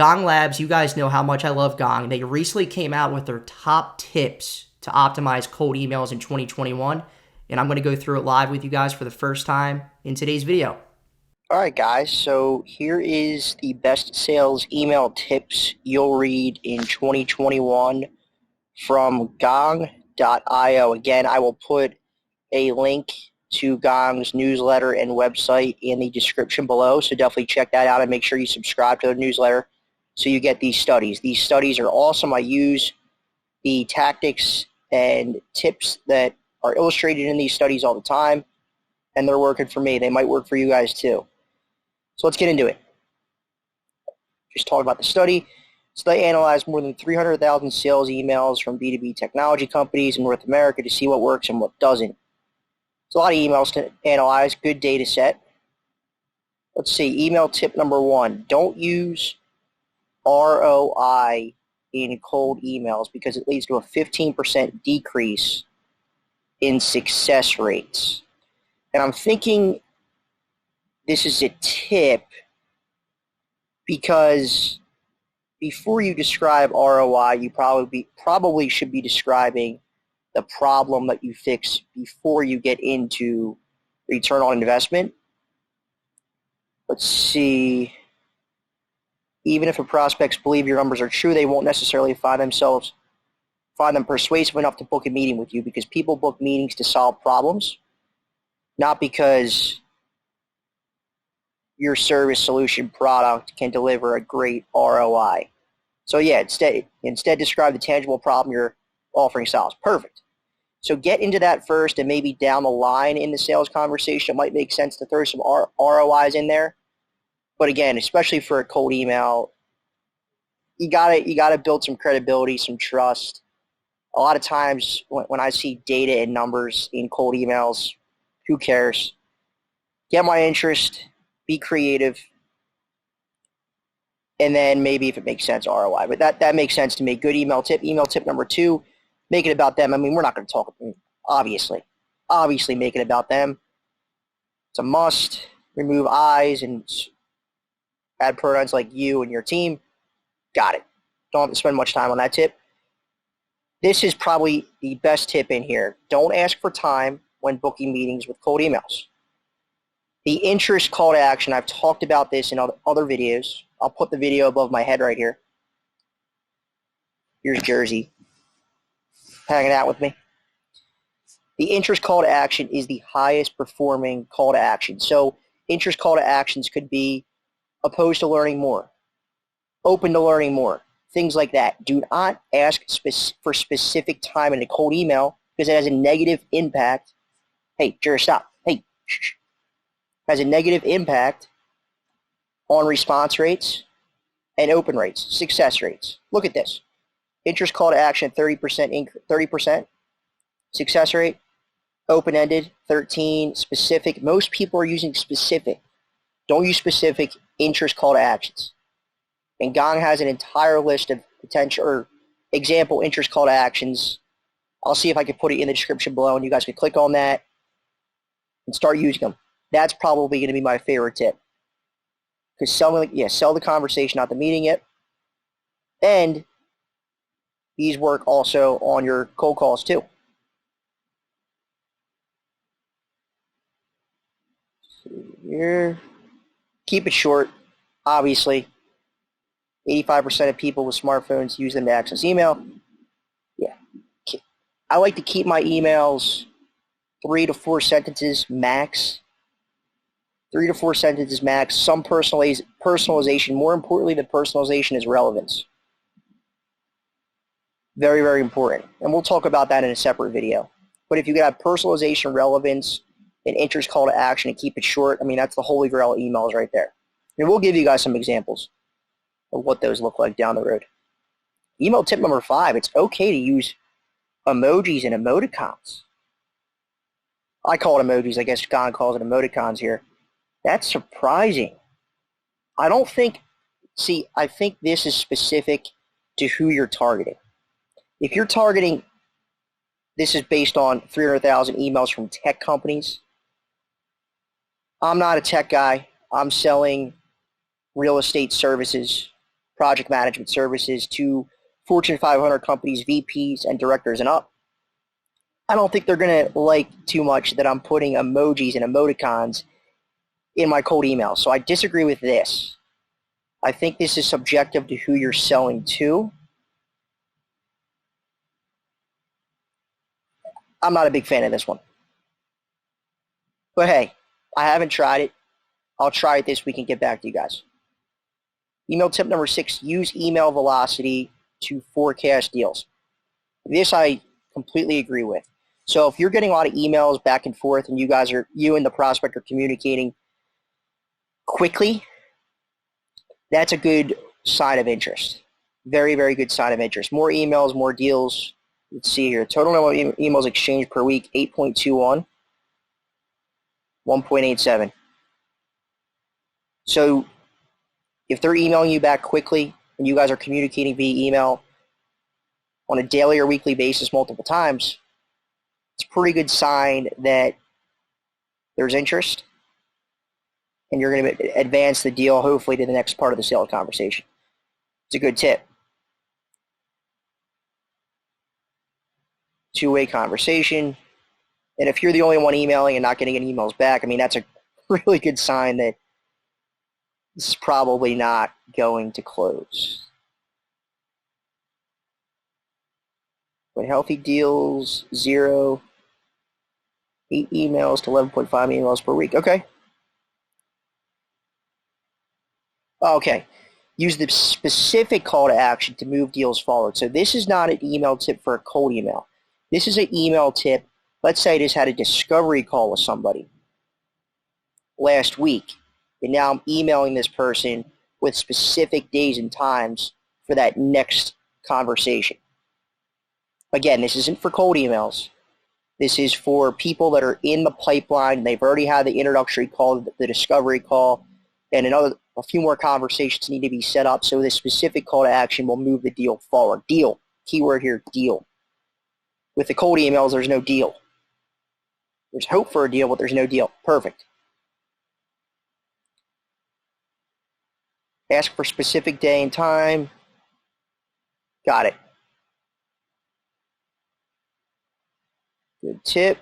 Gong Labs, you guys know how much I love Gong. They recently came out with their top tips to optimize cold emails in 2021, and I'm going to go through it live with you guys for the first time in today's video. All right, guys, so here is the best sales email tips you'll read in 2021 from Gong.io. Again, I will put a link to Gong's newsletter and website in the description below, so definitely check that out and make sure you subscribe to their newsletter so you get these studies. These studies are awesome. I use the tactics and tips that are illustrated in these studies all the time, and they're working for me. They might work for you guys too. So let's get into it. Just talk about the study. So they analyzed more than 300,000 sales emails from B2B technology companies in North America to see what works and what doesn't. It's a lot of emails to analyze. Good data set. Let's see. Email tip number 1. Don't use ROI in cold emails because it leads to a 15% decrease in success rates. And I'm thinking this is a tip because before you describe ROI, you probably should be describing the problem that you fix before you get into return on investment. Let's see. Even if the prospects believe your numbers are true, they won't necessarily find them persuasive enough to book a meeting with you because people book meetings to solve problems, not because your service, solution, product can deliver a great ROI. So yeah, instead describe the tangible problem your offering solves. Perfect. So get into that first, and maybe down the line in the sales conversation, it might make sense to throw some ROIs in there. But again, especially for a cold email, you gotta build some credibility, some trust. A lot of times when I see data and numbers in cold emails, who cares? Get my interest. Be creative, and then maybe if it makes sense, ROI. But that makes sense to me. Good email tip. Email tip number 2, make it about them. I mean, we're not going to talk, obviously. Obviously, make it about them. It's a must. Remove I's and add pronouns like you and your team. Got it. Don't have to spend much time on that tip. This is probably the best tip in here. Don't ask for time when booking meetings with cold emails. The interest call to action, I've talked about this in other videos. I'll put the video above my head right here. Here's Jersey hanging out with me. The interest call to action is the highest performing call to action. So interest call to actions could be opposed to learning more, open to learning more, things like that. Do not ask for specific time in a cold email because it has a negative impact. Hey, Jerry, stop. Hey, shh. Has a negative impact on response rates and open rates, success rates. Look at this. Interest call to action, 30%, success rate, open-ended, 13, specific. Most people are using specific. Don't use specific interest call to actions. And Gong has an entire list of potential or example interest call to actions. I'll see if I can put it in the description below, and you guys can click on that and start using them. That's probably going to be my favorite tip. Because sell the conversation, not the meeting it. And these work also on your cold calls too. Here. Keep it short, obviously. 85% of people with smartphones use them to access email. Yeah. I like to keep my emails 3 to 4 sentences max. 3 to 4 sentences max, some personalization. More importantly than personalization is relevance. Very, very important. And we'll talk about that in a separate video. But if you got personalization, relevance, and interest call to action and keep it short, I mean, that's the holy grail of emails right there. And we'll give you guys some examples of what those look like down the road. Email tip number 5, it's okay to use emojis and emoticons. I call it emojis. I guess Gong calls it emoticons here. That's surprising. I think this is specific to who you're targeting. If you're targeting, this is based on 300,000 emails from tech companies. I'm not a tech guy. I'm selling real estate services, project management services to Fortune 500 companies, VPs, and directors and up. I don't think they're going to like too much that I'm putting emojis and emoticons in my cold email. So I disagree with this. I think this is subjective to who you're selling to. I'm not a big fan of this one. But hey, I haven't tried it. I'll try it this week and get back to you guys. Email tip number 6, use email velocity to forecast deals. This I completely agree with. So if you're getting a lot of emails back and forth and you and the prospect are communicating quickly, that's a good sign of interest. Very, very good sign of interest. More emails, more deals. Let's see here. Total number of emails exchanged per week, 8.21, 1.87. So if they're emailing you back quickly and you guys are communicating via email on a daily or weekly basis multiple times, it's a pretty good sign that there's interest and you're going to advance the deal hopefully to the next part of the sales conversation. It's a good tip. Two-way conversation. And if you're the only one emailing and not getting any emails back, I mean, that's a really good sign that this is probably not going to close. But healthy deals, 0, 8 emails to 11.5 emails per week. Okay. Okay. Use the specific call to action to move deals forward. So this is not an email tip for a cold email. This is an email tip. Let's say I just had a discovery call with somebody last week, and now I'm emailing this person with specific days and times for that next conversation. Again, this isn't for cold emails. This is for people that are in the pipeline. They've already had the introductory call, the discovery call, and a few more conversations need to be set up so this specific call to action will move the deal forward. Deal. Keyword here, deal. With the cold emails, there's no deal. There's hope for a deal, but there's no deal. Perfect. Ask for specific day and time. Got it. Good tip.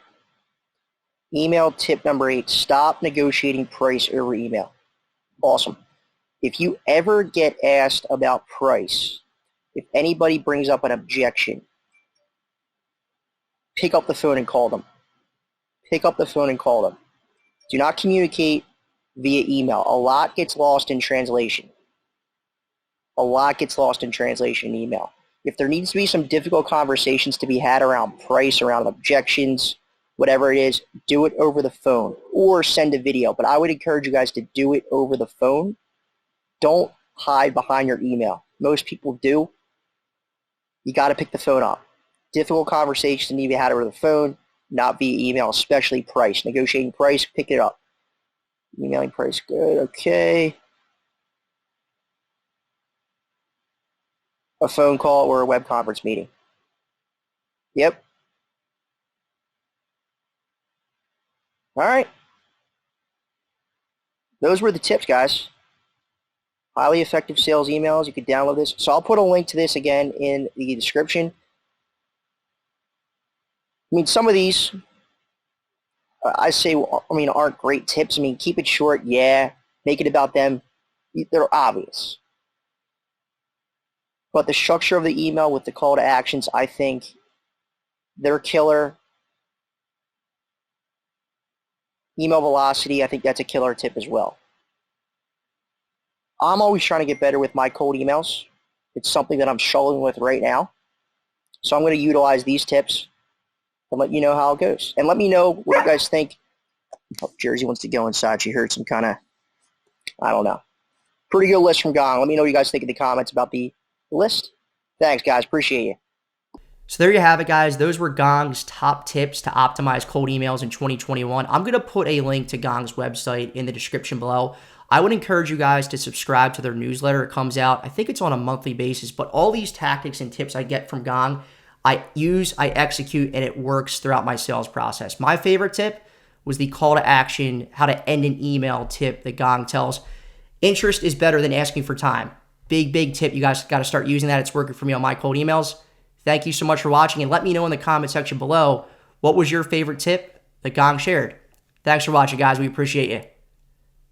Email tip number 8, stop negotiating price over email. Awesome. If you ever get asked about price, if anybody brings up an objection, pick up the phone and call them. Pick up the phone and call them. Do not communicate via email. A lot gets lost in translation. A lot gets lost in translation in email. If there needs to be some difficult conversations to be had around price, around objections, whatever it is, do it over the phone or send a video. But I would encourage you guys to do it over the phone. Don't hide behind your email. Most people do. You got to pick the phone up. Difficult conversations need to be had over the phone, not via email, especially price. Negotiating price, pick it up. Emailing price, good, okay. A phone call or a web conference meeting. Yep. All right. Those were the tips, guys. Highly effective sales emails. You can download this. So I'll put a link to this again in the description. I mean, some of these, aren't great tips. I mean, keep it short, yeah. Make it about them. They're obvious. But the structure of the email with the call to actions, I think they're killer. Email velocity, I think that's a killer tip as well. I'm always trying to get better with my cold emails. It's something that I'm struggling with right now. So I'm going to utilize these tips and let you know how it goes. And let me know what you guys think. Oh, Jersey wants to go inside. She heard some kind of, I don't know. Pretty good list from Gong. Let me know what you guys think in the comments about the list. Thanks, guys. Appreciate you. So there you have it, guys. Those were Gong's top tips to optimize cold emails in 2021. I'm going to put a link to Gong's website in the description below. I would encourage you guys to subscribe to their newsletter. It comes out, I think it's on a monthly basis, but all these tactics and tips I get from Gong, I use, I execute, and it works throughout my sales process. My favorite tip was the call to action, how to end an email tip that Gong tells. Interest is better than asking for time. big tip. You guys got to start using that. It's working for me on my cold emails. Thank you so much for watching, and let me know in the comment section below what was your favorite tip that Gong shared. Thanks for watching, guys. We appreciate you.